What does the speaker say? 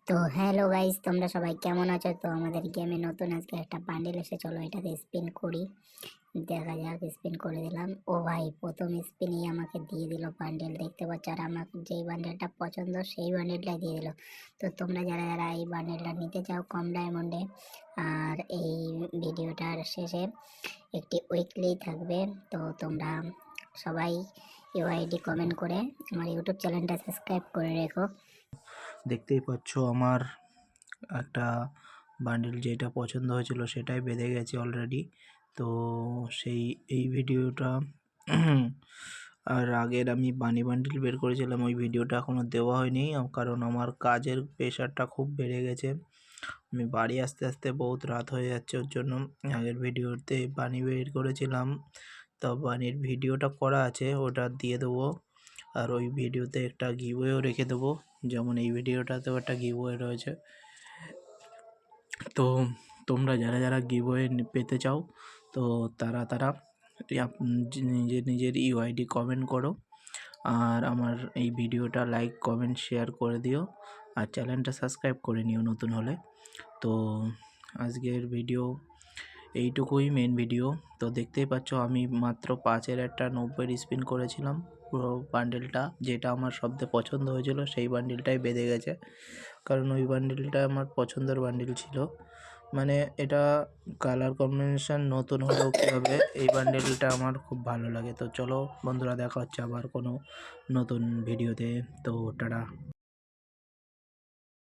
তো hello guys, তোমরা সবাই কেমন আছো? তো আমাদের গেমে নতুন আজকে একটা বান্ডেল এসে, চলো এটাতে স্পিন করি, দেখা যাক। স্পিন করে দিলাম। ও ভাই, প্রথম স্পিনই আমাকে দিয়ে দিল বান্ডেল, দেখতে পাচ্ছ। আর আমার যেই বান্ডেলটা পছন্দ সেই বান্ডেলটাই দিয়ে দিল। তো তোমরা যারা যারা এই বান্ডেলটা নিতে চাও কম ডায়মন্ডে, আর এই ভিডিওটার শেষে একটি উইকলি থাকবে, তো তোমরা সবাই ইউআইডি কমেন্ট করে আমার ইউটিউব চ্যানেলটা সাবস্ক্রাইব করে রেখো। দেখতেই পাচ্ছ আমার একটা বান্ডিল যেটা পছন্দ হয়েছিল সেটাই বেঁধে গেছে অলরেডি। তো এই ভিডিওটা আর আগের আমি বানি বান্ডিল বের করেছিলাম, ওই ভিডিওটা এখনও দেওয়া হয়নি, কারণ আমার কাজের প্রেশারটা খুব বেড়ে গেছে। আমি বাড়ি আসতে আসতে বহুত রাত হয়ে যাচ্ছে, ওর জন্য আগের ভিডিওতে বানি বের করেছিলাম। তো বানির ভিডিওটা করা আছে, ওটা দিয়ে দেবো। আর ওই ভিডিওতে একটা গিভওয়েও রেখে দেবো, যেমন এই ভিডিওটাতেও একটা গিভওয়ে রয়েছে। তো তোমরা যারা যারা গিভওয়ে পেতে চাও, তো তারা নিজের নিজের ইউআইডি কমেন্ট করো, আর আমার এই ভিডিওটা লাইক কমেন্ট শেয়ার করে দিও, আর চ্যানেলটা সাবস্ক্রাইব করে নিও নতুন হলে। তো আজকের ভিডিও এইটুকুই মেন ভিডিও। তো দেখতেই পাচ্ছ আমি মাত্র 5-এর একটা 90 স্পিন করেছিলাম, পুরো বান্ডেলটা যেটা আমার সবচেয়ে পছন্দ হয়েছিল সেই বান্ডেলটাই বেঁধে গেছে, কারণ ওই বান্ডেলটা আমার পছন্দের বান্ডেল ছিল। মানে এটা কালার কম্বিনেশন নতুন হলেও কী হবে, এই বান্ডেলটা আমার খুব ভালো লাগে। তো চলো বন্ধুরা, দেখা হচ্ছে আবার কোনো নতুন ভিডিওতে। তো টাটা।